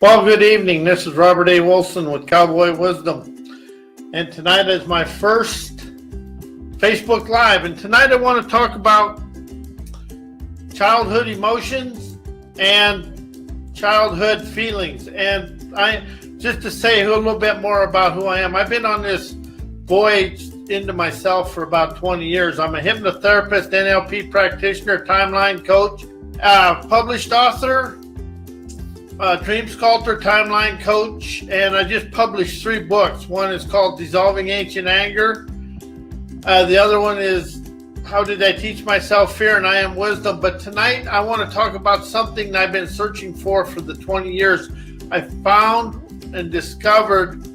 Well, good evening. This is Robert A. Wilson with Cowboy Wisdom. And tonight is my first Facebook Live. And tonight I want to talk about childhood emotions and childhood feelings. And just to say a little bit more about who I am. I've been on this voyage into myself for about 20 years. I'm a hypnotherapist, NLP practitioner, timeline coach, published author, dream sculptor, timeline coach, and I just published 3 books. One is called Dissolving Ancient Anger. The other one is How Did I Teach Myself Fear and I Am Wisdom. But tonight I want to talk about something that I've been searching for the 20 years. I found and discovered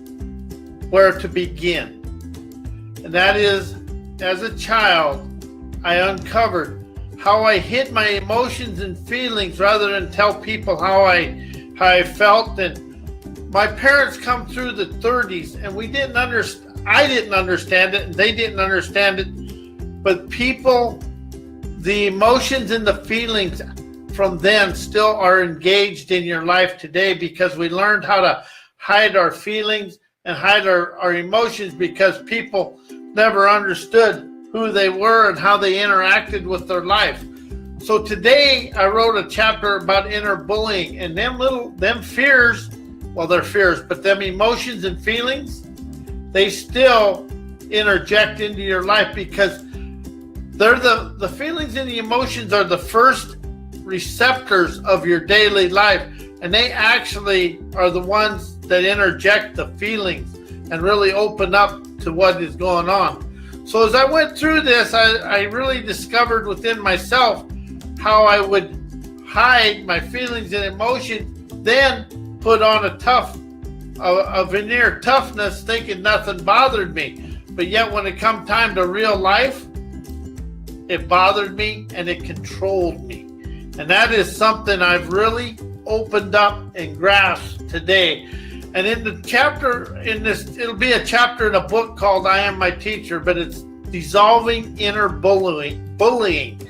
where to begin. And that is, as a child, I uncovered how I hid my emotions and feelings rather than tell people how I felt. And my parents come through the 30s, and I didn't understand it, and they didn't understand it. But people, the emotions and the feelings from then still are engaged in your life today, because we learned how to hide our feelings and hide our emotions, because people never understood who they were and how they interacted with their life. So today I wrote a chapter about inner bullying, and them fears, well, they're fears, but them emotions and feelings, they still interject into your life, because they're the feelings and the emotions are the first receptors of your daily life, and they actually are the ones that interject the feelings and really open up to what is going on. So as I went through this, I really discovered within myself how I would hide my feelings and emotions, then put on a veneer toughness, thinking nothing bothered me. But yet when it come time to real life, it bothered me and it controlled me. And that is something I've really opened up and grasped today. And in the chapter, it'll be a chapter in a book called I Am My Teacher, but it's Dissolving Inner Bullying.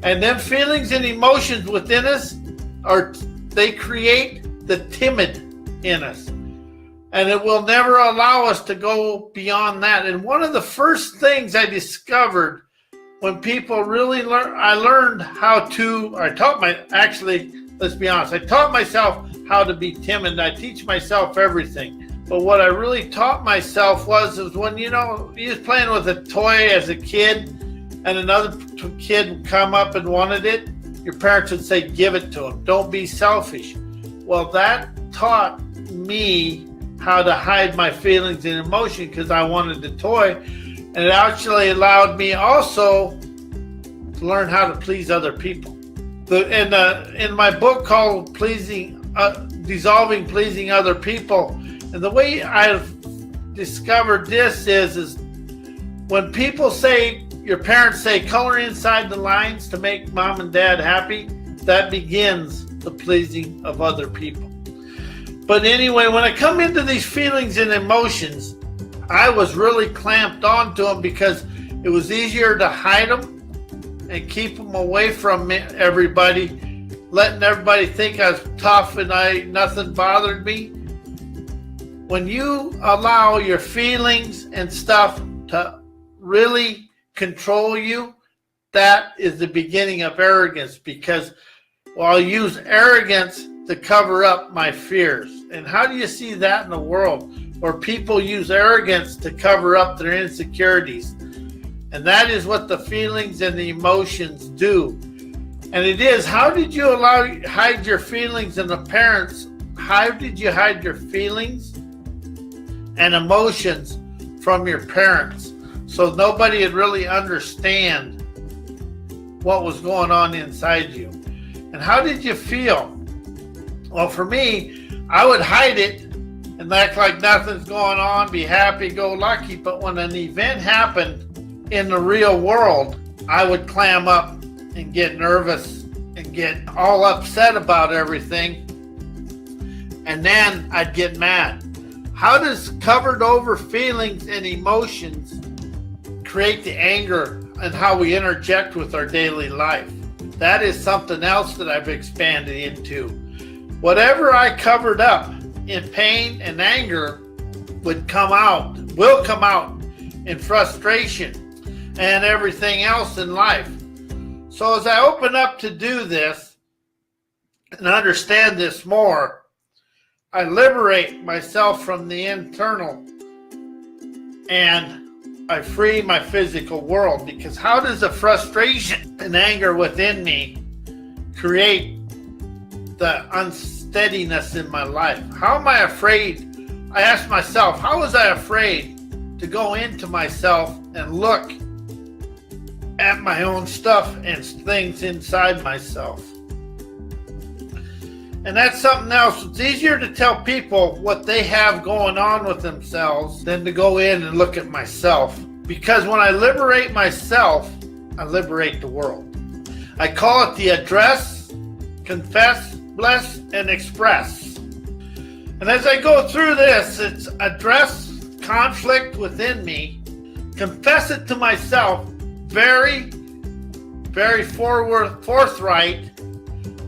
And then feelings and emotions within us they create the timid in us. And it will never allow us to go beyond that. And one of the first things I discovered when people really let's be honest, I taught myself how to be timid. I teach myself everything. But what I really taught myself was when, you was playing with a toy as a kid, and another kid would come up and wanted it, your parents would say, give it to him. Don't be selfish. Well, that taught me how to hide my feelings and emotion, because I wanted the toy. And it actually allowed me also to learn how to please other people. In my book called Dissolving Pleasing Other People, and the way I've discovered this is when people say, your parents say, color inside the lines to make mom and dad happy, that begins the pleasing of other people. But anyway, when I come into these feelings and emotions, I was really clamped onto them, because it was easier to hide them and keep them away from everybody, letting everybody think I was tough and nothing bothered me. When you allow your feelings and stuff to really control you, that is the beginning of arrogance, because I'll use arrogance to cover up my fears. And how do you see that in the world, where people use arrogance to cover up their insecurities? And that is what the feelings and the emotions do. And it is, how did you hide your feelings? And the parents, how did you hide your feelings and emotions from your parents, so nobody would really understand what was going on inside you? And how did you feel? Well, for me, I would hide it and act like nothing's going on, be happy-go-lucky. But when an event happened in the real world, I would clam up and get nervous and get all upset about everything. And then I'd get mad. How does covered over feelings and emotions create the anger and how we interject with our daily life? That is something else that I've expanded into. Whatever I covered up in pain and anger will come out in frustration and everything else in life. So as I open up to do this and understand this more, I liberate myself from the internal and I free my physical world. Because how does the frustration and anger within me create the unsteadiness in my life? How am I afraid? I ask myself, how was I afraid to go into myself and look at my own stuff and things inside myself? And that's something else. It's easier to tell people what they have going on with themselves than to go in and look at myself. Because when I liberate myself, I liberate the world. I call it the address, confess, bless, and express. And as I go through this, it's address conflict within me, confess it to myself, very, very forthright,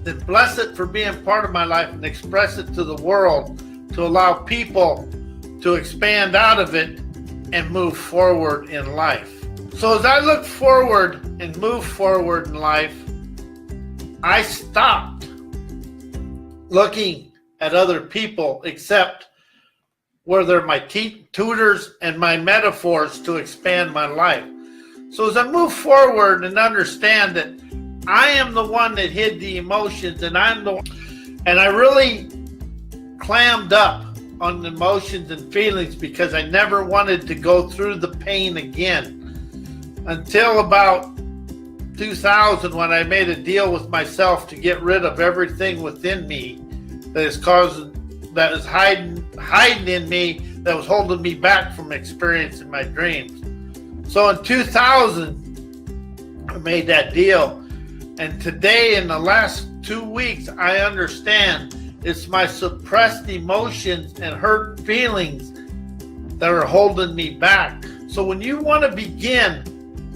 then bless it for being part of my life and express it to the world to allow people to expand out of it and move forward in life. So as I look forward and move forward in life, I stopped looking at other people except where they're my tutors and my metaphors to expand my life. So as I move forward and understand that I am the one that hid the emotions, and I really clammed up on the emotions and feelings because I never wanted to go through the pain again until about 2000, when I made a deal with myself to get rid of everything within me that is hiding in me, that was holding me back from experiencing my dreams. So in 2000, I made that deal. And today, in the last 2 weeks, I understand it's my suppressed emotions and hurt feelings that are holding me back. So when you want to begin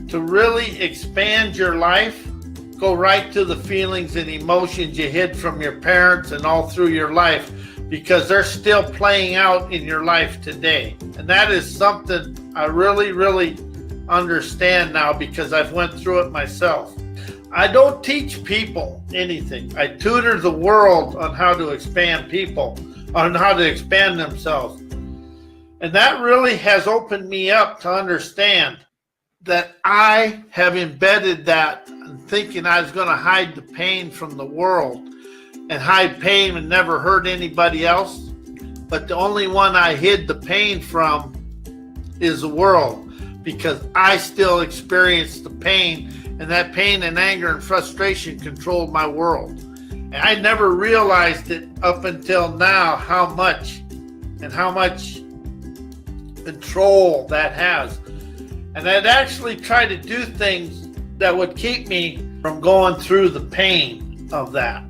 to really expand your life, go right to the feelings and emotions you hid from your parents and all through your life, because they're still playing out in your life today. And that is something I really, really understand now because I've went through it myself. I don't teach people anything. I tutor the world on how to expand people, on how to expand themselves. And that really has opened me up to understand that I have embedded that thinking I was going to hide the pain from the world and hide pain and never hurt anybody else. But the only one I hid the pain from is the world, because I still experience the pain, and that pain and anger and frustration controlled my world. And I never realized it up until now how much control that has. And I'd actually try to do things that would keep me from going through the pain of that.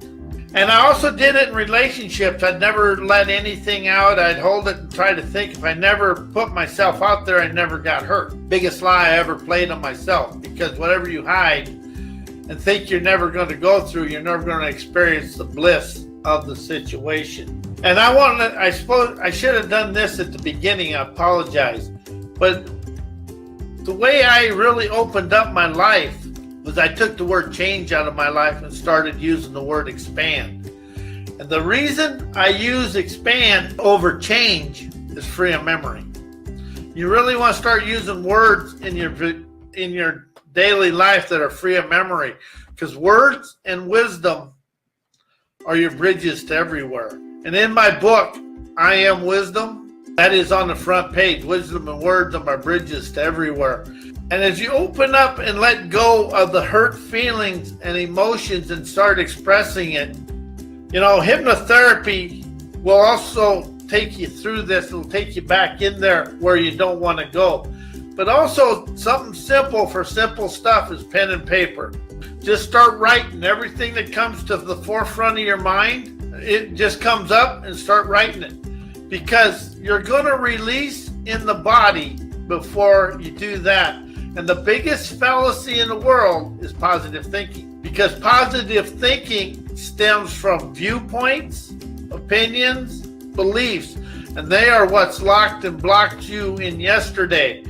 And I also did it in relationships. I'd never let anything out. I'd hold it and try to think if I never put myself out there, I never got hurt. Biggest lie I ever played on myself, because whatever you hide and think you're never going to go through, you're never going to experience the bliss of the situation. And I suppose I should have done this at the beginning. I apologize. But the way I really opened up my life was I took the word change out of my life and started using the word expand. And the reason I use expand over change is free of memory. You really want to start using words in your daily life that are free of memory, because words and wisdom are your bridges to everywhere. And in my book, I Am Wisdom, that is on the front page. Wisdom and words are my bridges to everywhere. And as you open up and let go of the hurt feelings and emotions and start expressing it, hypnotherapy will also take you through this. It'll take you back in there where you don't want to go. But also something simple for simple stuff is pen and paper. Just start writing everything that comes to the forefront of your mind. It just comes up and start writing it, because you're going to release in the body before you do that. And the biggest fallacy in the world is positive thinking, because positive thinking stems from viewpoints opinions, beliefs, and they are what's locked and blocked you in yesterday.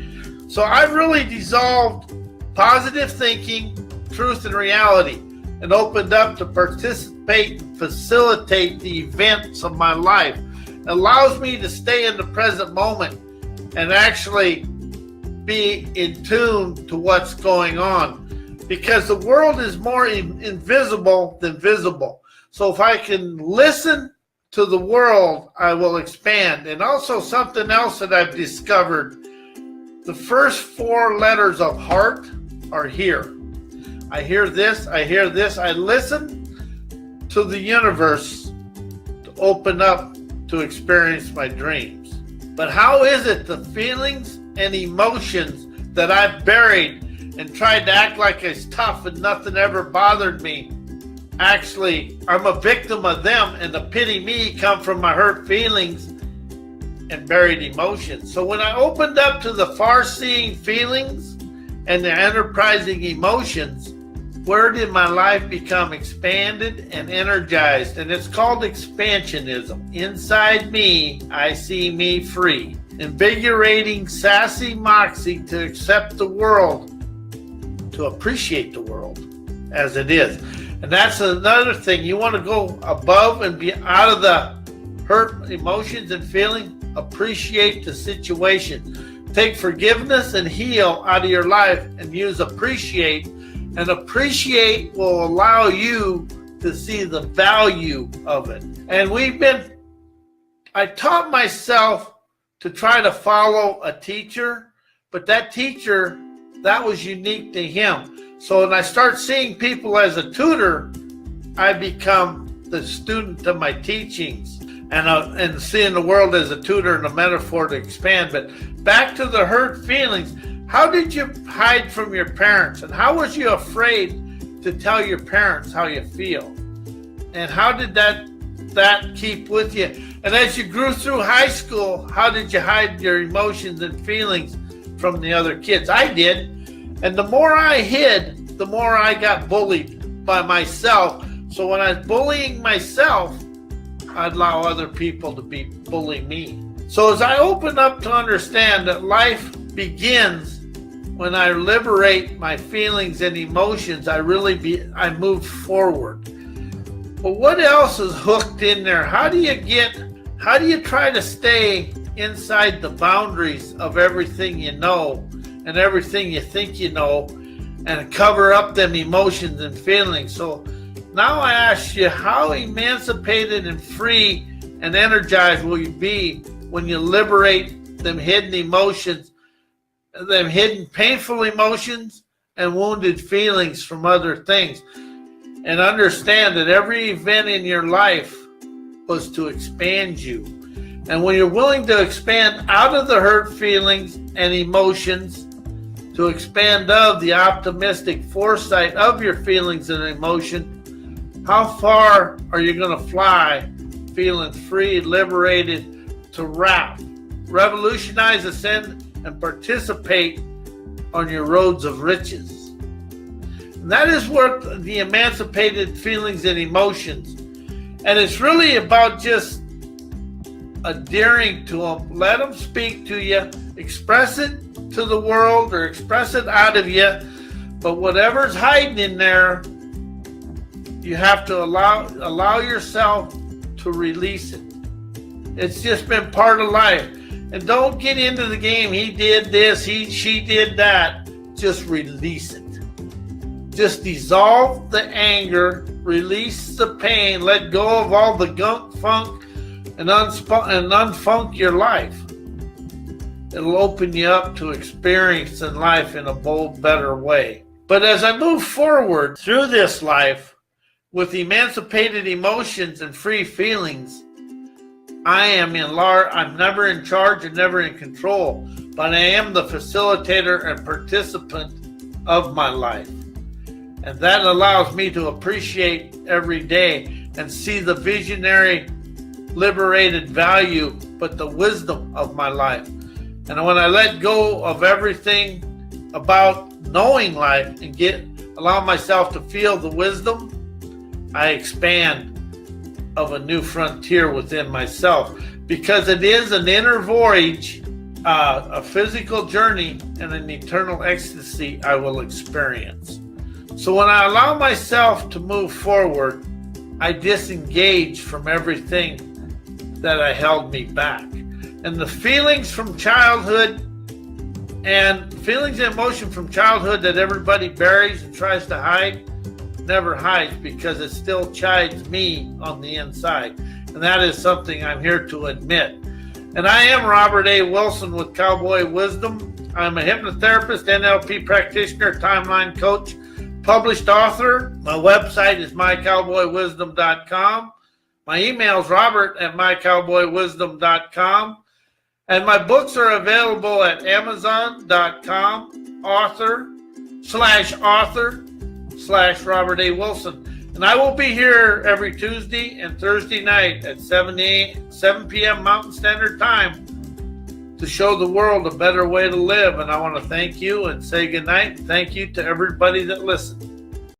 So I've really dissolved positive thinking, truth, and reality, and opened up to participate and facilitate the events of my life. It allows me to stay in the present moment and actually be in tune to what's going on, because the world is more invisible than visible. So if I can listen to the world, I will expand. And also something else that I've discovered, the first 4 letters of heart are here. I hear this, I hear this. I listen to the universe to open up to experience my dreams. But how is it the feelings and emotions that I've buried and tried to act like it's tough and nothing ever bothered me, actually I'm a victim of them, and the pity me come from my hurt feelings and buried emotions. So when I opened up to the far-seeing feelings and the enterprising emotions, where did my life become expanded and energized? And it's called expansionism. Inside me, I see me free. Invigorating, sassy moxie to accept the world, to appreciate the world as it is. And that's another thing. You want to go above and be out of the hurt emotions and feeling. Appreciate the situation. Take forgiveness and heal out of your life and use appreciate. And appreciate will allow you to see the value of it. And I taught myself to try to follow a teacher, but that teacher, that was unique to him. So when I start seeing people as a tutor, I become the student of my teachings, and seeing the world as a tutor and a metaphor to expand. But back to the hurt feelings. How did you hide from your parents? And how was you afraid to tell your parents how you feel? And how did that keep with you? And as you grew through high school, how did you hide your emotions and feelings from the other kids? I did. And the more I hid, the more I got bullied by myself. So when I was bullying myself, I'd allow other people to be bullying me. So as I open up to understand that life begins when I liberate my feelings and emotions, I move forward. But what else is hooked in there? How do you try to stay inside the boundaries of everything you know and everything you think you know, and cover up them emotions and feelings? So now I ask you, how emancipated and free and energized will you be when you liberate them hidden emotions, them hidden painful emotions and wounded feelings from other things, and understand that every event in your life was to expand you. And when you're willing to expand out of the hurt feelings and emotions, to expand of the optimistic foresight of your feelings and emotion, how far are you going to fly feeling free, liberated to revolutionize, ascend, and participate on your roads of riches? And that is what the emancipated feelings and emotions. And it's really about just adhering to them. Let them speak to you. Express it to the world or express it out of you. But whatever's hiding in there, you have to allow yourself to release it. It's just been part of life. And don't get into the game. He did this, she did that. Just release it. Just dissolve the anger, release the pain, let go of all the gunk, funk, and unfunk your life. It'll open you up to experiencing life in a bold, better way. But as I move forward through this life with emancipated emotions and free feelings, I'm never in charge and never in control, but I am the facilitator and participant of my life. And that allows me to appreciate every day and see the visionary, liberated value, but the wisdom of my life. And when I let go of everything about knowing life and allow myself to feel the wisdom, I expand of a new frontier within myself, because it is an inner voyage, a physical journey, and an eternal ecstasy I will experience. So when I allow myself to move forward, I disengage from everything that I held me back. And the feelings from childhood and feelings and emotion from childhood that everybody buries and tries to hide, never hides, because it still chides me on the inside. And that is something I'm here to admit. And I am Robert A. Wilson with Cowboy Wisdom. I'm a hypnotherapist, NLP practitioner, timeline coach, published author. My website is mycowboywisdom.com. My email is robert@mycowboywisdom.com. And my books are available at amazon.com, author/Robert A. Wilson. And I will be here every Tuesday and Thursday night at 7 p.m. Mountain Standard Time to show the world a better way to live. And I want to thank you and say goodnight. Thank you to everybody that listened.